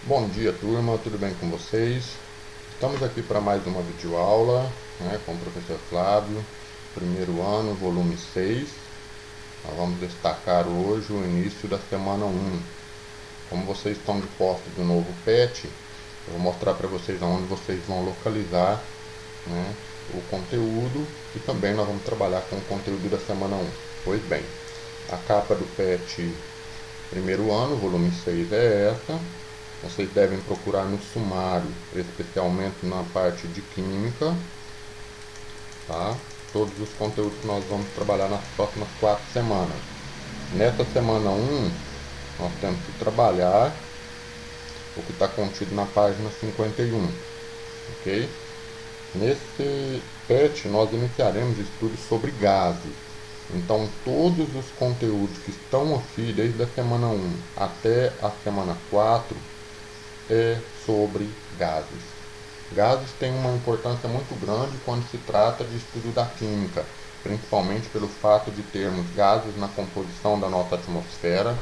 Bom dia, turma, tudo bem com vocês? Estamos aqui para mais uma videoaula, com o professor Flávio, primeiro ano, volume 6. Nós vamos destacar hoje o início da semana 1. Como vocês estão de posse do novo PET, eu vou mostrar para vocês onde vocês vão localizar, o conteúdo, e também nós vamos trabalhar com o conteúdo da semana 1. Pois bem, a capa do PET primeiro ano, volume 6 é essa. Vocês devem procurar no sumário, especialmente na parte de química, tá? Todos os conteúdos que nós vamos trabalhar nas próximas 4 semanas. Nessa semana 1, nós temos que trabalhar o que está contido na página 51, ok? Nesse PET, nós iniciaremos estudos sobre gases. Então, todos os conteúdos que estão aqui, desde a semana 1 até a semana 4, é sobre gases. Gases têm uma importância muito grande quando se trata de estudo da química, principalmente pelo fato de termos gases na composição da nossa atmosfera,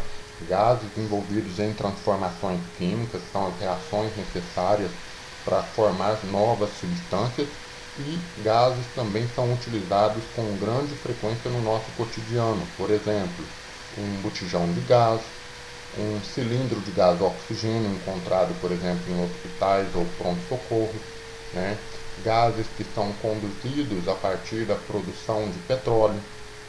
gases envolvidos em transformações químicas, que são as reações necessárias para formar novas substâncias, e gases também são utilizados com grande frequência no nosso cotidiano. Por exemplo, um botijão de gás, um cilindro de gás oxigênio encontrado, por exemplo, em hospitais ou pronto-socorro, gases que são conduzidos a partir da produção de petróleo.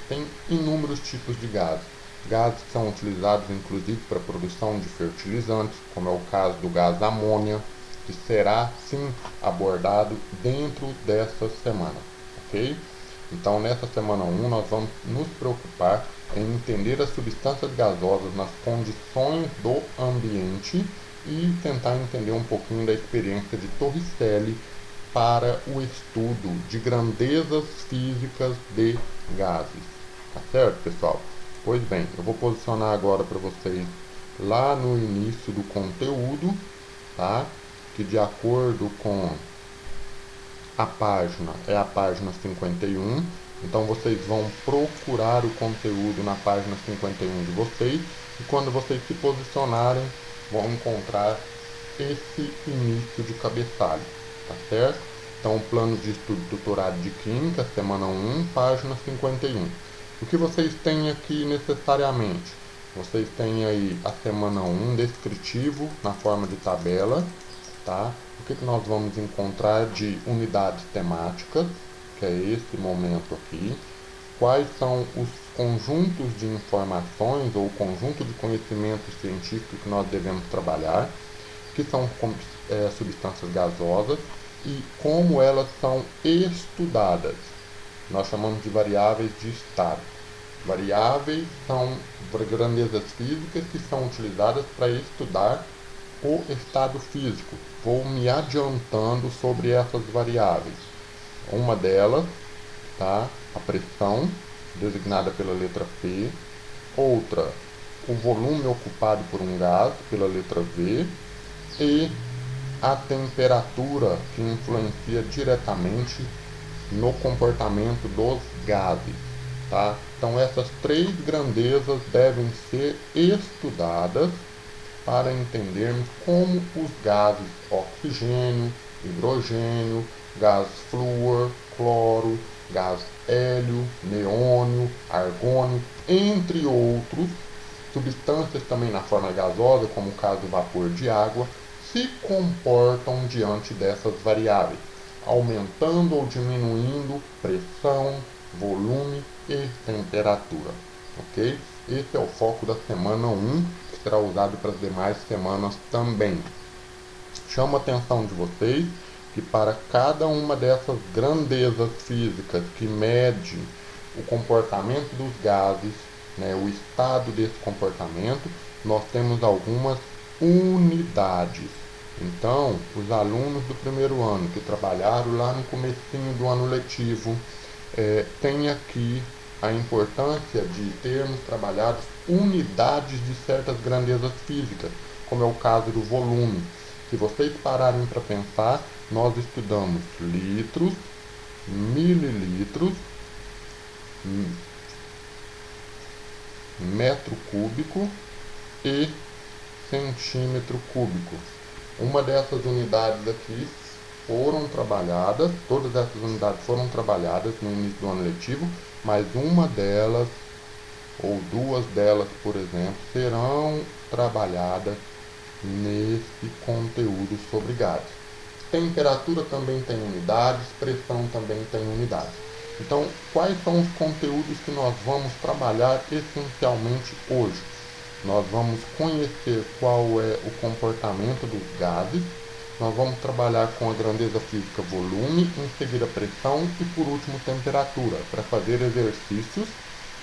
Tem inúmeros tipos de gases. Gases que são utilizados inclusive para a produção de fertilizantes, como é o caso do gás amônia, que será sim abordado dentro dessa semana, ok? Então, nessa semana 1, nós vamos nos preocupar em entender as substâncias gasosas nas condições do ambiente e tentar entender um pouquinho da experiência de Torricelli para o estudo de grandezas físicas de gases. Tá certo, pessoal? Pois bem, eu vou posicionar agora para vocês lá no início do conteúdo, tá? Que de acordo com a página é a página 51. Então vocês vão procurar o conteúdo na página 51 de vocês, e quando vocês se posicionarem, vão encontrar esse início de cabeçalho, tá certo? Então, plano de estudo tutorado de química, semana 1, página 51. O que vocês têm aqui necessariamente? Vocês têm aí a semana 1 descritivo na forma de tabela, tá? O que nós vamos encontrar de unidades temáticas, que é esse momento aqui. Quais são os conjuntos de informações ou conjunto de conhecimentos científicos que nós devemos trabalhar, que são substâncias gasosas e como elas são estudadas. Nós chamamos de variáveis de estado. Variáveis são grandezas físicas que são utilizadas para estudar o estado físico. Vou me adiantando sobre essas variáveis. Uma delas, tá? A pressão, designada pela letra P. Outra, o volume ocupado por um gás, pela letra V. E a temperatura, que influencia diretamente no comportamento dos gases, tá? Então essas três grandezas devem ser estudadas para entendermos como os gases oxigênio, hidrogênio, gás flúor, cloro, gás hélio, neônio, argônio, entre outros, substâncias também na forma gasosa, como o caso do vapor de água, se comportam diante dessas variáveis, aumentando ou diminuindo pressão, volume e temperatura, ok? Esse é o foco da semana 1, que será usado para as demais semanas também. Chamo a atenção de vocês que para cada uma dessas grandezas físicas que mede o comportamento dos gases, o estado desse comportamento, nós temos algumas unidades. Então, os alunos do primeiro ano que trabalharam lá no comecinho do ano letivo, têm aqui a importância de termos trabalhado unidades de certas grandezas físicas, como é o caso do volume. Se vocês pararem para pensar, nós estudamos litros, mililitros, metro cúbico e centímetro cúbico. Uma dessas unidades aqui foram trabalhadas, todas essas unidades foram trabalhadas no início do ano letivo, mas uma delas, ou duas delas, por exemplo, serão trabalhadas nesse conteúdo sobre gases. Temperatura também tem unidades, pressão também tem unidades. Então, quais são os conteúdos que nós vamos trabalhar essencialmente hoje? Nós vamos conhecer qual é o comportamento dos gases, nós vamos trabalhar com a grandeza física volume, em seguida pressão e por último temperatura, para fazer exercícios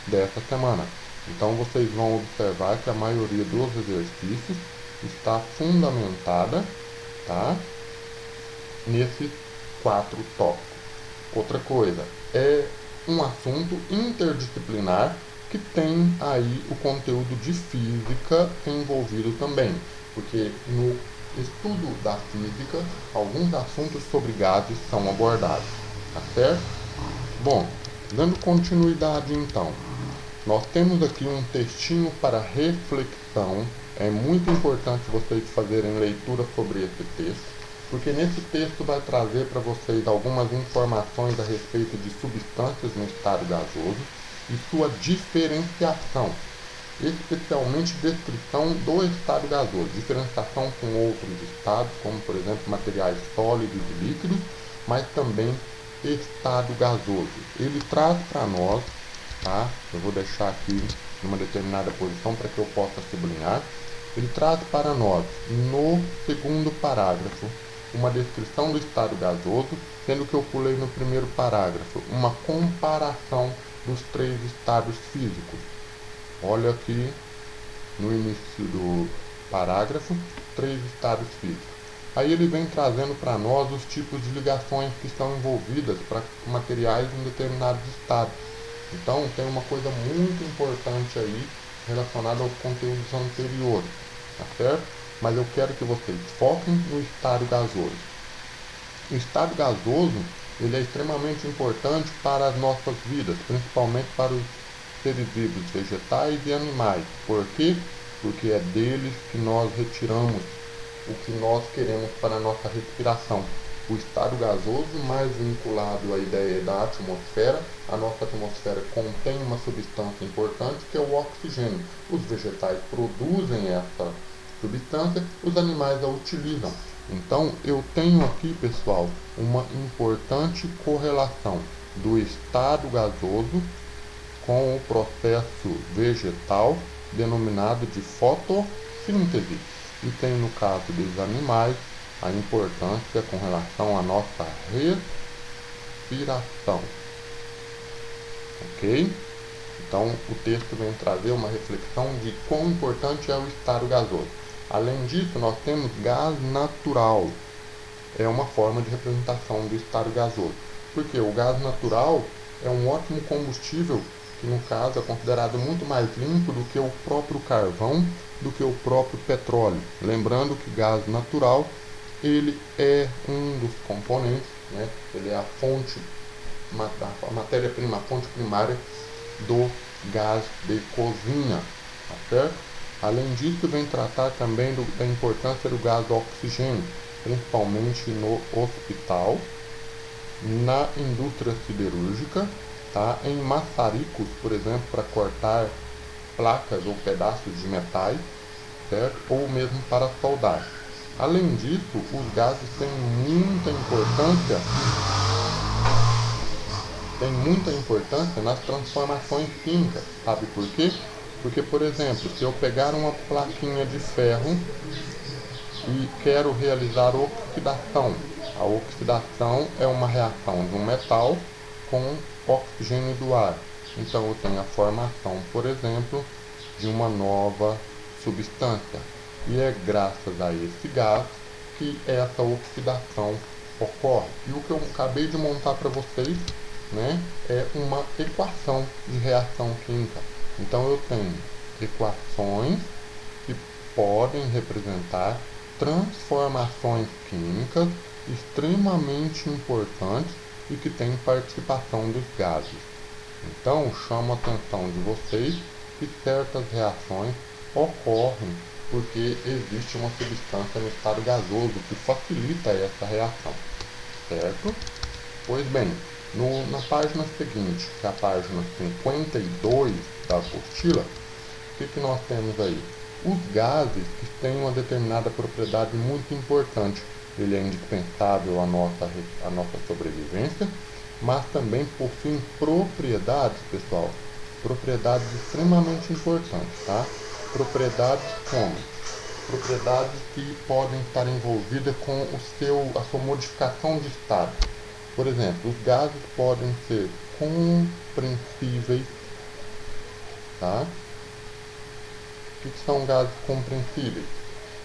dessa semana. Então vocês vão observar que a maioria dos exercícios está fundamentada, tá, nesses 4 tópicos. Outra coisa, é um assunto interdisciplinar que tem aí o conteúdo de física envolvido também, porque no estudo da física, alguns assuntos sobre gases são abordados, tá certo? Bom, dando continuidade então, nós temos aqui um textinho para reflexão. É muito importante vocês fazerem leitura sobre esse texto, porque nesse texto vai trazer para vocês algumas informações a respeito de substâncias no estado gasoso e sua diferenciação, especialmente descrição do estado gasoso, diferenciação com outros estados, como por exemplo materiais sólidos e líquidos, mas também estado gasoso. Ele traz para nós, tá? Eu vou deixar aqui numa determinada posição para que eu possa sublinhar. Ele traz para nós, no segundo parágrafo, uma descrição do estado gasoso, sendo que eu pulei no primeiro parágrafo, uma comparação dos 3 estados físicos. Olha aqui no início do parágrafo, 3 estados físicos. Aí ele vem trazendo para nós os tipos de ligações que estão envolvidas para materiais em determinados estados. Então tem uma coisa muito importante aí relacionada aos conteúdos anteriores, tá certo? Mas eu quero que vocês foquem no estado gasoso. O estado gasoso, ele é extremamente importante para as nossas vidas, principalmente para os seres vivos, vegetais e animais. Por quê? Porque é deles que nós retiramos o que nós queremos para a nossa respiração. O estado gasoso, mais vinculado à ideia da atmosfera, a nossa atmosfera contém uma substância importante que é o oxigênio. Os vegetais produzem essa substância, os animais a utilizam. Então eu tenho aqui, pessoal, uma importante correlação do estado gasoso com o processo vegetal denominado de fotossíntese. E tem no caso dos animais a importância com relação à nossa respiração. Ok? Então o texto vem trazer uma reflexão de quão importante é o estado gasoso. Além disso, nós temos gás natural. É uma forma de representação do estado gasoso. Porque o gás natural é um ótimo combustível que, no caso, é considerado muito mais limpo do que o próprio carvão, do que o próprio petróleo. Lembrando que gás natural, ele é um dos componentes, né? Ele é a fonte, a matéria-prima, a fonte primária do gás de cozinha, tá certo? Além disso, vem tratar também da importância do gás do oxigênio, principalmente no hospital, na indústria siderúrgica, tá? Em maçaricos, por exemplo, para cortar placas ou pedaços de metais, certo? Ou mesmo para soldar. Além disso, os gases têm muita importância nas transformações químicas. Sabe por quê? Porque, por exemplo, se eu pegar uma plaquinha de ferro e quero realizar oxidação, a oxidação é uma reação de um metal com oxigênio do ar. Então eu tenho a formação, por exemplo, de uma nova substância. E é graças a esse gás que essa oxidação ocorre. E o que eu acabei de montar para vocês, né, é uma equação de reação química. Então eu tenho equações que podem representar transformações químicas extremamente importantes e que têm participação dos gases. Então chamo a atenção de vocês que certas reações ocorrem porque existe uma substância no estado gasoso que facilita essa reação, certo? Pois bem, na página seguinte, que é a página 52 da apostila, o que nós temos aí? Os gases que têm uma determinada propriedade muito importante. Ele é indispensável à nossa sobrevivência, mas também possuem propriedades, pessoal, propriedades extremamente importantes, tá? Propriedades como? Propriedades que podem estar envolvidas com a sua modificação de estado. Por exemplo, os gases podem ser comprensíveis, tá? O que são gases comprensíveis?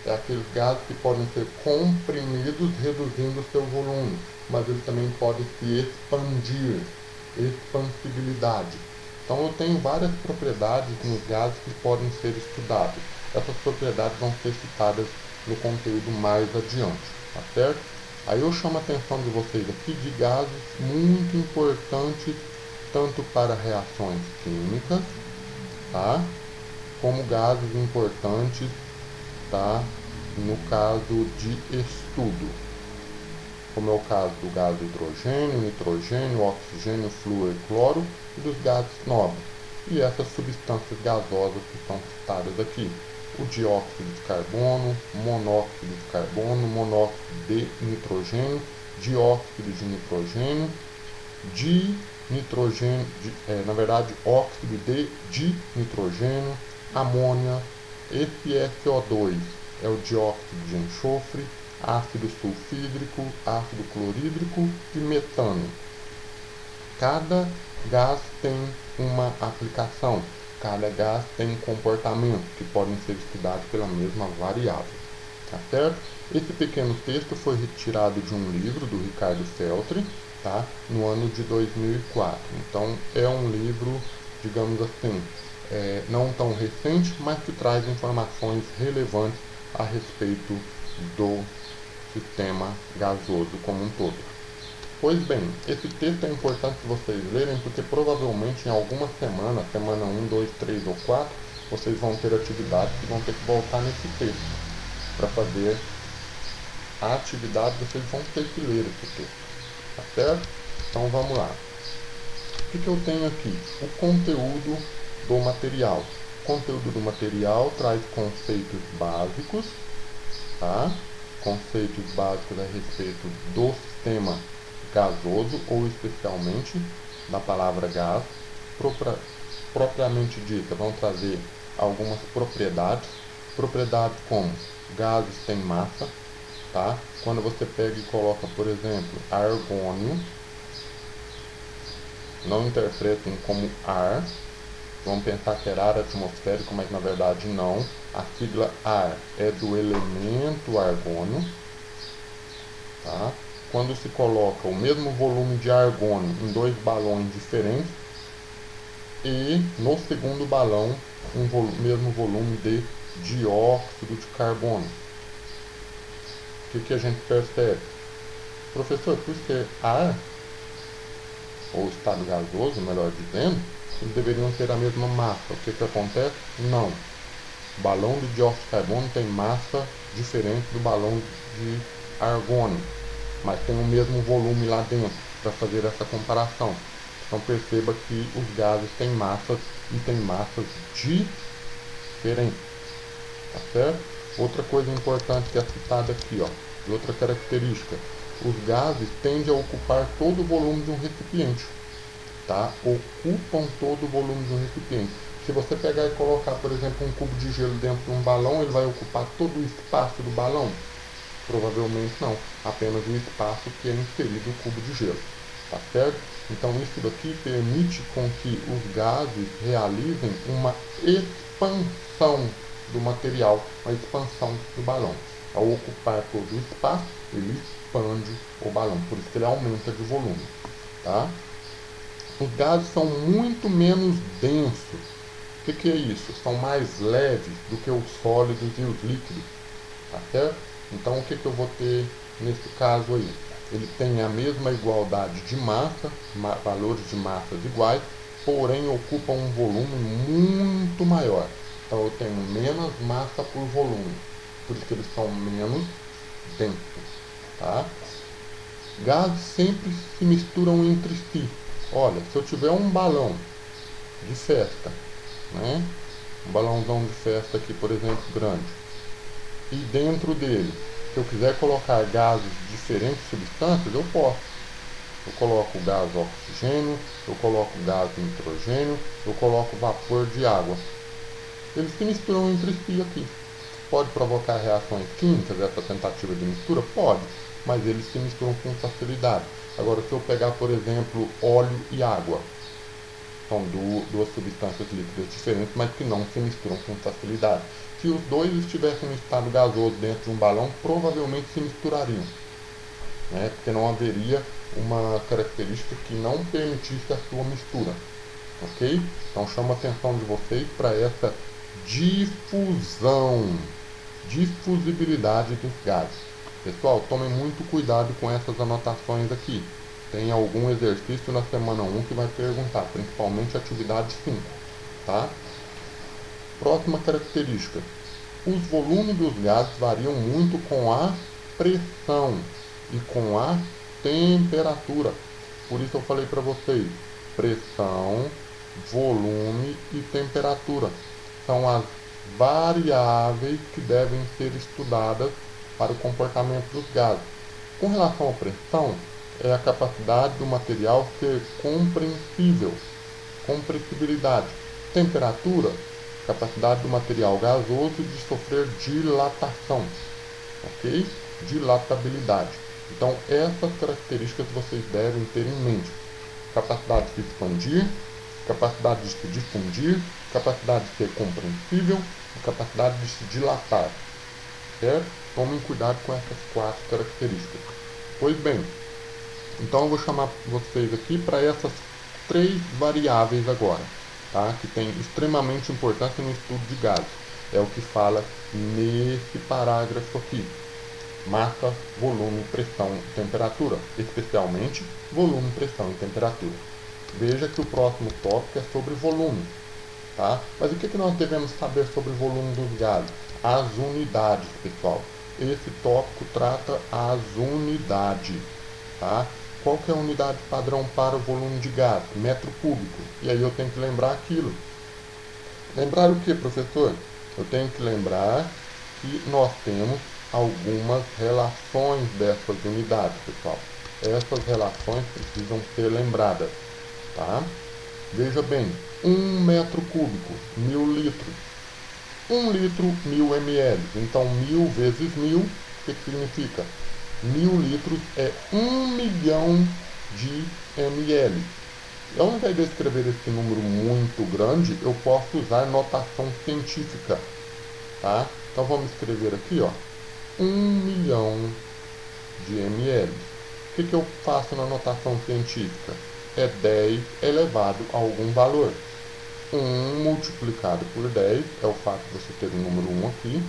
É aqueles gases que podem ser comprimidos, reduzindo seu volume, mas eles também podem se expandir, expansibilidade. Então eu tenho várias propriedades nos gases que podem ser estudadas. Essas propriedades vão ser citadas no conteúdo mais adiante, tá certo? Aí eu chamo a atenção de vocês aqui de gases muito importantes, tanto para reações químicas, tá? Como gases importantes, tá? No caso de estudo, como é o caso do gás hidrogênio, nitrogênio, oxigênio, flúor e cloro, e dos gases nobres, e essas substâncias gasosas que são citadas aqui: o dióxido de carbono, monóxido de carbono, monóxido de nitrogênio, dióxido de nitrogênio, óxido de dinitrogênio, amônia, esse SO2 é o dióxido de enxofre, ácido sulfídrico, ácido clorídrico e metano. Cada gás tem uma aplicação, cada gás tem um comportamento que podem ser estudados pela mesma variável, tá certo? Esse pequeno texto foi retirado de um livro do Ricardo Feltri, tá? No ano de 2004. Então é um livro, digamos assim, não tão recente, mas que traz informações relevantes a respeito do sistema gasoso como um todo. Pois bem, esse texto é importante vocês lerem, porque provavelmente em alguma semana 1, 2, 3 ou 4, vocês vão ter atividades que vão ter que voltar nesse texto. Para fazer a atividade, vocês vão ter que ler esse texto, tá certo? Então vamos lá. O que eu tenho aqui? O conteúdo do material. O conteúdo do material traz conceitos básicos, tá? Conceitos básicos a respeito do sistema gasoso, ou especialmente da palavra gás. Propriamente dita, vão trazer algumas propriedades. Propriedades como gases têm massa, tá? Quando você pega e coloca, por exemplo, argônio, não interpretem como ar. Vamos pensar que era ar atmosférico, mas na verdade não. A sigla ar é do elemento argônio, tá? Quando se coloca o mesmo volume de argônio em dois balões diferentes, e no segundo balão mesmo volume de dióxido de carbono, o que a gente percebe? Professor, por ser ar, ou estado gasoso, melhor dizendo, eles deveriam ter a mesma massa. O que acontece? Não. O balão de dióxido de carbono tem massa diferente do balão de argônio, mas tem o mesmo volume lá dentro, para fazer essa comparação. Então perceba que os gases têm massas, e têm massas diferentes, tá certo? Outra coisa importante que é citada aqui, ó, de outra característica: os gases tendem a ocupar todo o volume de um recipiente, tá? Ocupam todo o volume de um recipiente. Se você pegar e colocar, por exemplo, um cubo de gelo dentro de um balão, ele vai ocupar todo o espaço do balão? Provavelmente não, apenas o espaço que é inserido no cubo de gelo, tá certo? Então isso daqui permite com que os gases realizem uma expansão do material, uma expansão do balão. Ao ocupar todo o espaço, ele expande o balão, por isso que ele aumenta de volume, tá? Os gases são muito menos densos. O que é isso? São mais leves do que os sólidos e os líquidos, tá certo? Então o que eu vou ter nesse caso aí? Ele tem a mesma igualdade de massa, valores de massas iguais, porém ocupa um volume muito maior. Então eu tenho menos massa por volume, por isso que eles são menos densos, tá? Gases sempre se misturam entre si. Olha, se eu tiver um balão de festa, né? Um balãozão de festa aqui, por exemplo, grande, e dentro dele, se eu quiser colocar gases de diferentes substâncias, eu posso. Eu coloco gás oxigênio, eu coloco gás nitrogênio, eu coloco vapor de água. Eles se misturam entre si aqui. Pode provocar reações químicas essa tentativa de mistura? Pode, mas eles se misturam com facilidade. Agora, se eu pegar, por exemplo, óleo e água, são duas substâncias líquidas diferentes, mas que não se misturam com facilidade. Se os dois estivessem em estado gasoso dentro de um balão, provavelmente se misturariam, né? Porque não haveria uma característica que não permitisse a sua mistura, ok? Então chama a atenção de vocês para essa difusibilidade dos gases. Pessoal, tomem muito cuidado com essas anotações aqui. Tem algum exercício na semana 1 que vai perguntar, principalmente atividade 5, tá? Próxima característica. Os volumes dos gases variam muito com a pressão e com a temperatura. Por isso eu falei para vocês, pressão, volume e temperatura são as variáveis que devem ser estudadas para o comportamento dos gases. Com relação à pressão, é a capacidade do material ser compressibilidade. Temperatura, capacidade do material gasoso de sofrer dilatação, ok? Dilatabilidade. Então, essas características vocês devem ter em mente. Capacidade de se expandir, capacidade de se difundir, capacidade de ser compressível e capacidade de se dilatar, certo? Tomem cuidado com essas 4 características. Pois bem, então eu vou chamar vocês aqui para essas 3 variáveis agora, tá? Que tem extremamente importância no estudo de gases. É o que fala nesse parágrafo aqui. Massa, volume, pressão e temperatura. Especialmente volume, pressão e temperatura. Veja que o próximo tópico é sobre volume, tá? Mas o que nós devemos saber sobre o volume dos gases? As unidades, pessoal. Esse tópico trata as unidades, tá? Qual que é a unidade padrão para o volume de gás? Metro cúbico. E aí eu tenho que lembrar aquilo. Lembrar o que, professor? Eu tenho que lembrar que nós temos algumas relações dessas unidades, pessoal. Essas relações precisam ser lembradas, tá? Veja bem, 1 metro cúbico, 1000 litros. 1 litro, 1000 ml. Então, 1000 vezes 1000, o que significa? 1000 litros é 1 milhão de ml. E ao invés de escrever esse número muito grande, eu posso usar notação científica, tá? Então, vamos escrever aqui, ó, 1 milhão de ml. O que eu faço na notação científica? É 10 elevado a algum valor. 1 multiplicado por 10 é o fato de você ter o número 1 aqui.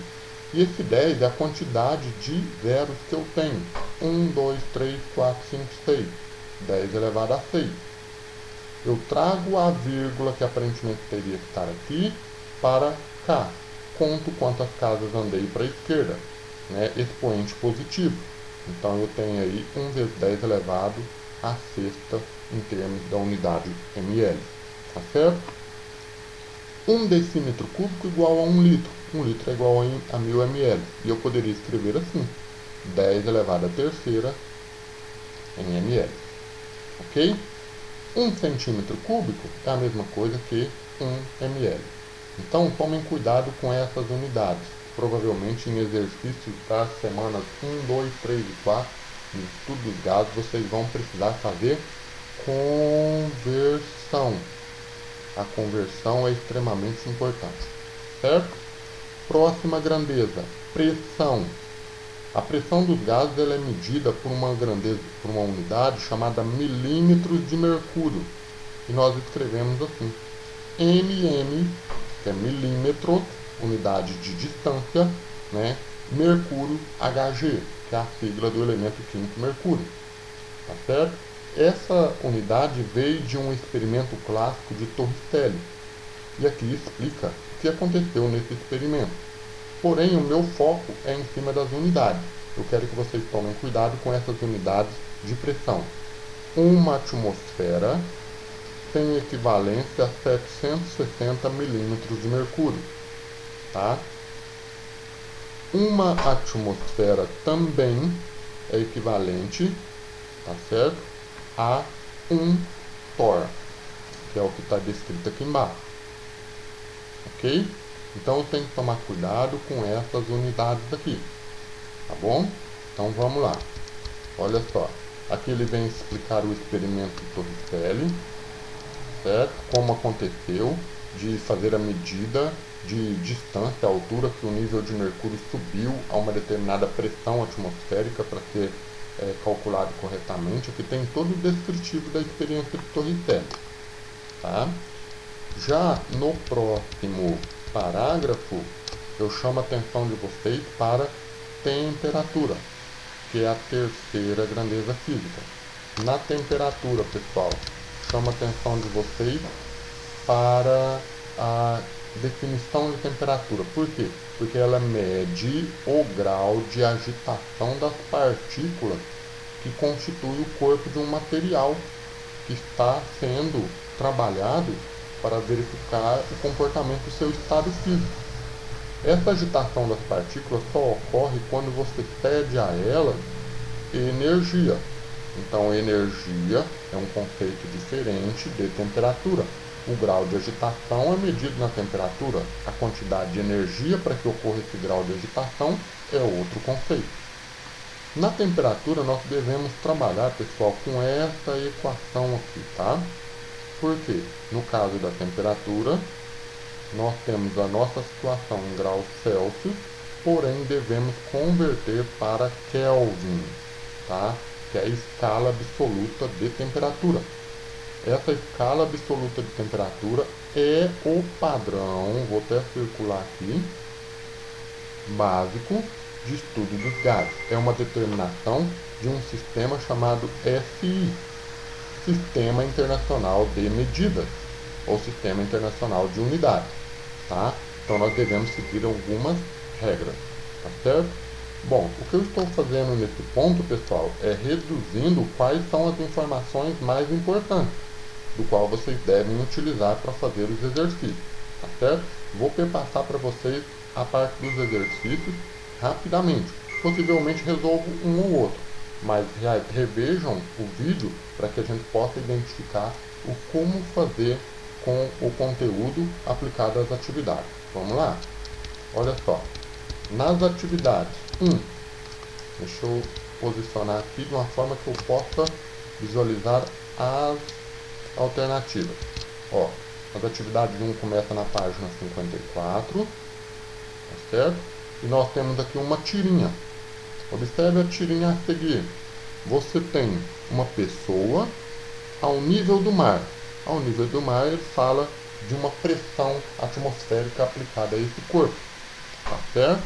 E esse 10 é a quantidade de zeros que eu tenho. 1, 2, 3, 4, 5, 6. 10 elevado a 6. Eu trago a vírgula que aparentemente teria que estar aqui para cá. Conto quantas casas andei para a esquerda, né? Expoente positivo. Então eu tenho aí 1 vezes 10 elevado a sexta em termos da unidade ml. Tá certo? 1 decímetro cúbico igual a 1 litro. 1 litro é igual a 1000 ml. E eu poderia escrever assim: 10 elevado a terceira em ml. Ok? 1 centímetro cúbico é a mesma coisa que 1 ml. Então, tomem cuidado com essas unidades. Provavelmente em exercícios das semanas 1, 2, 3 e 4, no estudo dos gases, vocês vão precisar fazer conversão. A conversão é extremamente importante, certo? Próxima grandeza, pressão. A pressão dos gases ela é medida por uma unidade chamada milímetros de mercúrio. E nós escrevemos assim: mm, que é milímetros, unidade de distância, né? Mercúrio, Hg, que é a sigla do elemento químico mercúrio. Tá certo? Essa unidade veio de um experimento clássico de Torricelli. E aqui explica o que aconteceu nesse experimento. Porém, o meu foco é em cima das unidades. Eu quero que vocês tomem cuidado com essas unidades de pressão. Uma atmosfera tem equivalência a 760 milímetros de mercúrio. Tá? Uma atmosfera também é equivalente, tá certo, a 1 torr, que é o que está descrito aqui embaixo. Ok? Então tem que tomar cuidado com essas unidades aqui. Tá bom? Então vamos lá. Olha só. Aqui ele vem explicar o experimento de Torricelli, certo? Como aconteceu de fazer a medida de distância, a altura que o nível de mercúrio subiu a uma determinada pressão atmosférica para ser calculado corretamente. Aqui tem todo o descritivo da experiência de Torricelli. Tá? Já no próximo parágrafo, eu chamo a atenção de vocês para temperatura, que é a terceira grandeza física. Na temperatura, pessoal, chamo a atenção de vocês para a definição de temperatura. Por quê? Porque ela mede o grau de agitação das partículas que constitui o corpo de um material que está sendo trabalhado para verificar o comportamento do seu estado físico. Essa agitação das partículas só ocorre quando você cede a elas energia. Então, energia é um conceito diferente de temperatura. O grau de agitação é medido na temperatura. A quantidade de energia para que ocorra esse grau de agitação é outro conceito. Na temperatura, nós devemos trabalhar, pessoal, com essa equação aqui, tá? Por quê? No caso da temperatura, nós temos a nossa situação em graus Celsius, porém devemos converter para Kelvin, tá? Que é a escala absoluta de temperatura. Essa escala absoluta de temperatura é o padrão, vou até circular aqui, básico de estudo dos gases. É uma determinação de um sistema chamado SI, Sistema Internacional de Medidas, ou Sistema Internacional de Unidades, tá? Então nós devemos seguir algumas regras, tá certo? Bom, o que eu estou fazendo nesse ponto, pessoal, é reduzindo quais são as informações mais importantes, do qual vocês devem utilizar para fazer os exercícios, tá certo? Vou passar para vocês a parte dos exercícios rapidamente. Possivelmente resolvo um ou outro, mas revejam o vídeo para que a gente possa identificar o como fazer com o conteúdo aplicado às atividades. Vamos lá? Olha só. Nas atividades 1, deixa eu posicionar aqui de uma forma que eu possa visualizar as alternativas. Ó, as atividades 1 começa na página 54, tá certo? E nós temos aqui uma tirinha. Observe a tirinha a seguir. Você tem uma pessoa ao nível do mar. Ao nível do mar, ele fala de uma pressão atmosférica aplicada a esse corpo. Tá certo?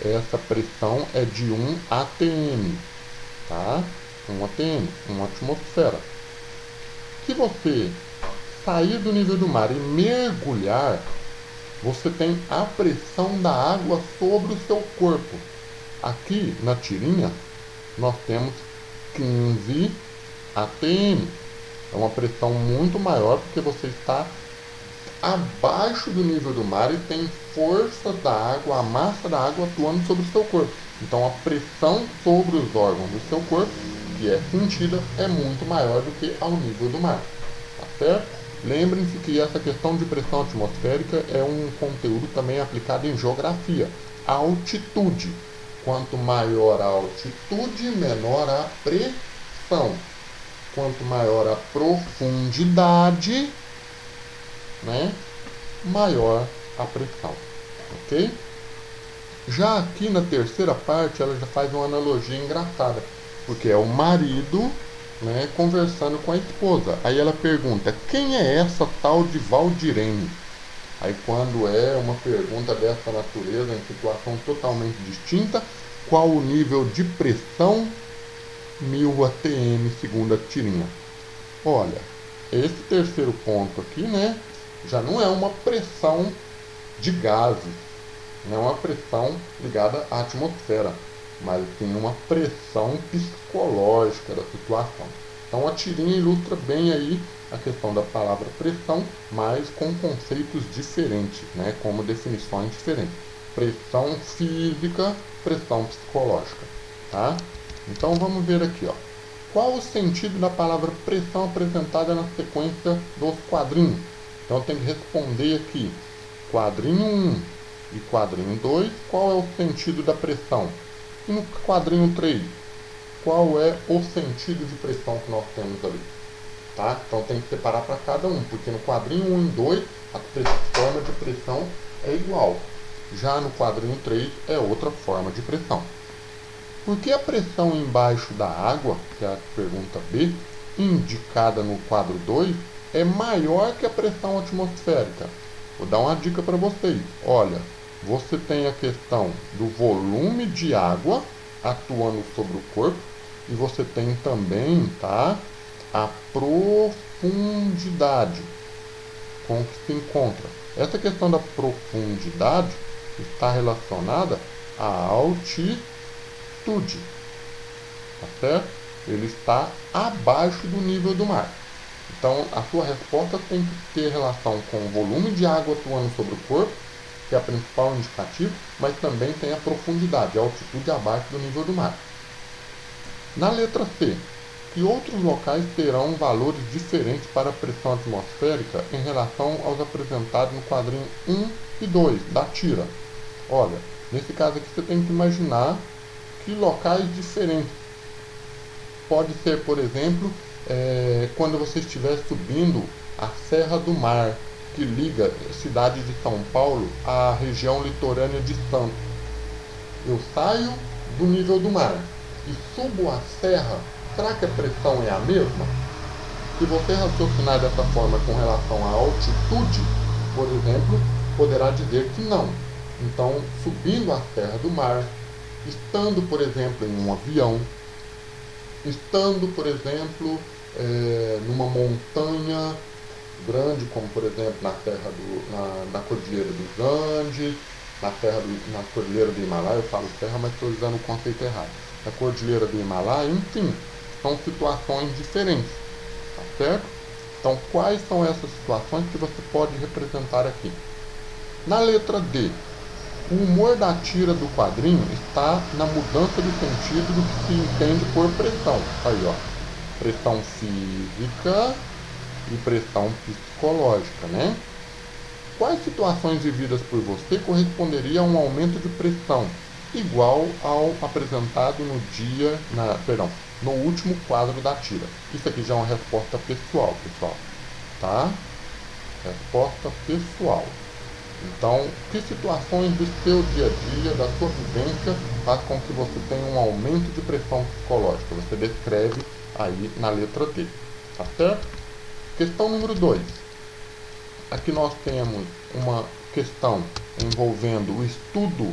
Essa pressão é de 1 atm. Tá? 1 atm, 1 atmosfera. Se você sair do nível do mar e mergulhar, você tem a pressão da água sobre o seu corpo. Aqui na tirinha, nós temos 15 atm. É uma pressão muito maior porque você está abaixo do nível do mar e tem força da água, a massa da água atuando sobre o seu corpo. Então a pressão sobre os órgãos do seu corpo, que é sentida, é muito maior do que ao nível do mar. Tá certo? Lembrem-se que essa questão de pressão atmosférica é um conteúdo também aplicado em geografia. A altitude. Quanto maior a altitude, menor a pressão. Quanto maior a profundidade, né, maior a pressão. Ok? Já aqui na terceira parte, ela já faz uma analogia engraçada. Porque é o marido, né, conversando com a esposa. Aí ela pergunta, quem é essa tal de Valdirene? Aí quando é uma pergunta dessa natureza, em situação totalmente distinta, qual o nível de pressão? 1000 atm, segundo a tirinha. Olha, esse terceiro ponto aqui, né, já não é uma pressão de gases, não é uma pressão ligada à atmosfera, mas sim uma pressão psicológica da situação. Então a tirinha ilustra bem aí a questão da palavra pressão, mas com conceitos diferentes, né, como definições diferentes. Pressão física, pressão psicológica, tá? Então vamos ver aqui, ó. Qual o sentido da palavra pressão apresentada na sequência dos quadrinhos? Então eu tenho que responder aqui, quadrinho 1 e quadrinho 2, qual é o sentido da pressão? E no quadrinho 3, qual é o sentido de pressão que nós temos ali? Tá? Então tem que separar para cada um, porque no quadrinho 1 e 2 a forma de pressão é igual. Já no quadrinho 3 é outra forma de pressão. Por que a pressão embaixo da água, que é a pergunta B, indicada no quadro 2, é maior que a pressão atmosférica? Vou dar uma dica para vocês. Olha, você tem a questão do volume de água atuando sobre o corpo e você tem também, tá, a profundidade com que se encontra. Essa questão da profundidade está relacionada à altitude, tá certo? Ele está abaixo do nível do mar. Então, a sua resposta tem que ter relação com o volume de água atuando sobre o corpo, que é a principal indicativa, mas também tem a profundidade, a altitude abaixo do nível do mar. Na letra C, que outros locais terão valores diferentes para a pressão atmosférica em relação aos apresentados no quadrinho 1 e 2 da tira? Olha, nesse caso aqui você tem que imaginar que locais diferentes. Pode ser, por exemplo, quando você estiver subindo a Serra do Mar, que liga a cidade de São Paulo à região litorânea de Santos. Eu saio do nível do mar e subo a serra, será que a pressão é a mesma? Se você raciocinar dessa forma com relação à altitude, por exemplo, poderá dizer que não. Então, subindo a Serra do Mar, estando, por exemplo, em um avião, estando, por exemplo, numa montanha grande, como por exemplo na Cordilheira dos Andes, na Cordilheira do Himalaia, eu falo serra, mas estou usando o conceito errado. Na Cordilheira do Himalaia, enfim, são situações diferentes, tá certo? Então, quais são essas situações que você pode representar aqui? Na letra D, o humor da tira do quadrinho está na mudança de sentido do que se entende por pressão. Aí, ó, pressão física e pressão psicológica, né? Quais situações vividas por você corresponderiam a um aumento de pressão igual ao apresentado no último quadro da tira? Isso aqui já é uma resposta pessoal, pessoal, tá? Resposta pessoal. Então, que situações do seu dia a dia, da sua vivência, faz com que você tenha um aumento de pressão psicológica? Você descreve aí na letra D, tá certo? Questão número 2. Aqui nós temos uma questão envolvendo o estudo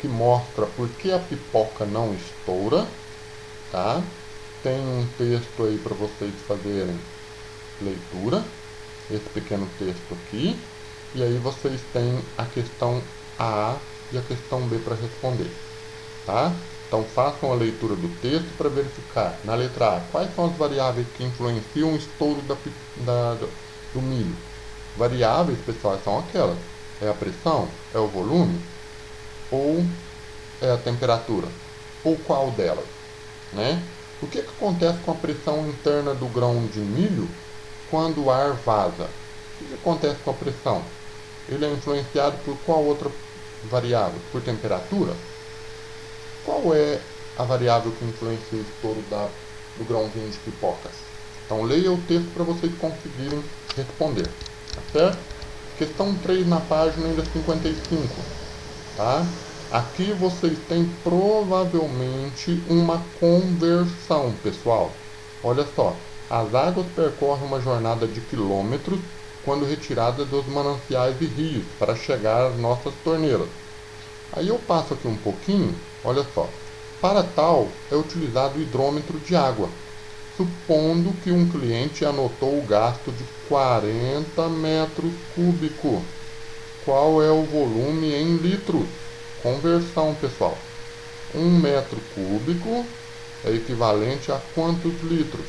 que mostra por que a pipoca não estoura, tá? Tem um texto aí para vocês fazerem leitura, esse pequeno texto aqui, e aí vocês têm a questão A e a questão B para responder, tá? Então façam a leitura do texto para verificar, na letra A, quais são as variáveis que influenciam o estouro do milho. Variáveis, pessoal, são aquelas. É a pressão? É o volume? Ou é a temperatura? Ou qual delas? Né? O que acontece com a pressão interna do grão de milho quando o ar vaza? O que acontece com a pressão? Ele é influenciado por qual outra variável? Por temperatura? Qual é a variável que influencia o estouro do grãozinho de pipoca? Então leia o texto para vocês conseguirem responder, tá certo? Questão 3 na página ainda 55, tá? Aqui vocês têm provavelmente uma conversão, pessoal. Olha só, as águas percorrem uma jornada de quilômetros quando retiradas dos mananciais e rios para chegar às nossas torneiras. Aí eu passo aqui um pouquinho, olha só. Para tal, é utilizado o hidrômetro de água, supondo que um cliente anotou o gasto de 40 metros cúbicos. qual é o volume em litros. Conversão, pessoal. 1 metro cúbico é equivalente a quantos litros?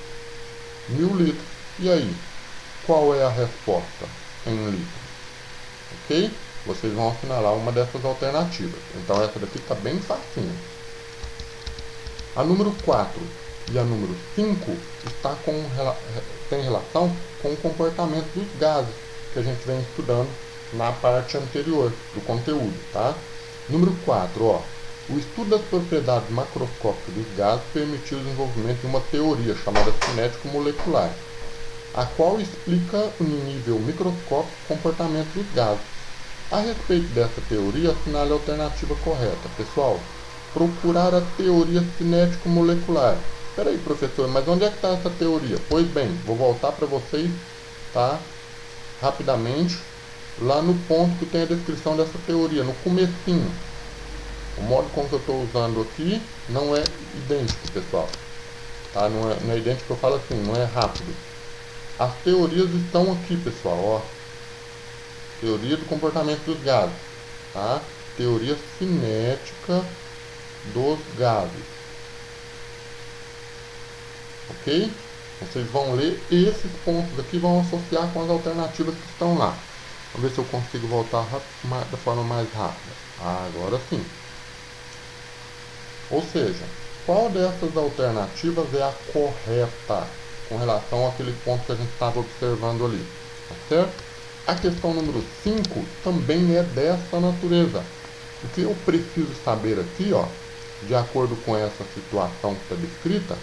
1000 litros. E aí, qual é a resposta em litros? Ok? Vocês vão assinalar uma dessas alternativas. Então essa daqui está bem facinho. A número 4 e a número 5 tem relação com o comportamento dos gases, que a gente vem estudando na parte anterior do conteúdo, tá? Número 4, ó. O estudo das propriedades macroscópicas dos gases permitiu o desenvolvimento de uma teoria chamada cinético-molecular, a qual explica em nível microscópico o comportamento dos gases. A respeito dessa teoria, assinale a alternativa correta. Pessoal, procurar a teoria cinético-molecular. Espera aí, professor, mas onde é que está essa teoria? Pois bem, vou voltar para vocês, tá? Rapidamente, lá no ponto que tem a descrição dessa teoria, no comecinho. O modo como eu estou usando aqui não é idêntico, pessoal. Tá? Não é idêntico, eu falo assim, não é rápido. As teorias estão aqui, pessoal, ó. Teoria do comportamento dos gases, tá? Teoria cinética dos gases. Ok? Vocês vão ler esses pontos aqui e vão associar com as alternativas que estão lá. Vamos ver se eu consigo voltar da forma mais rápida. Agora sim. Ou seja, qual dessas alternativas é a correta com relação àquele ponto que a gente estava observando ali? Tá certo? A questão número 5 também é dessa natureza. O que eu preciso saber aqui, ó, de acordo com essa situação que está descrita,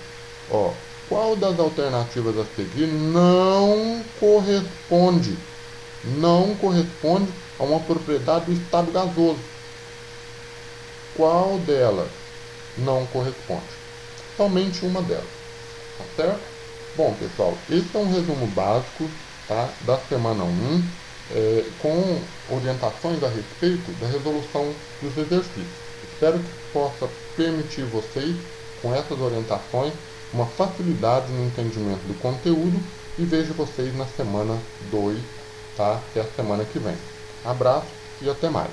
ó, qual das alternativas a seguir não corresponde a uma propriedade do estado gasoso? Qual delas não corresponde? Somente uma delas, tá certo? Bom, pessoal, esse é um resumo básico, tá, da semana 1, com orientações a respeito da resolução dos exercícios. Espero que possa permitir vocês, com essas orientações, uma facilidade no entendimento do conteúdo, e vejo vocês na semana 2, tá, que é a semana que vem. Abraço e até mais.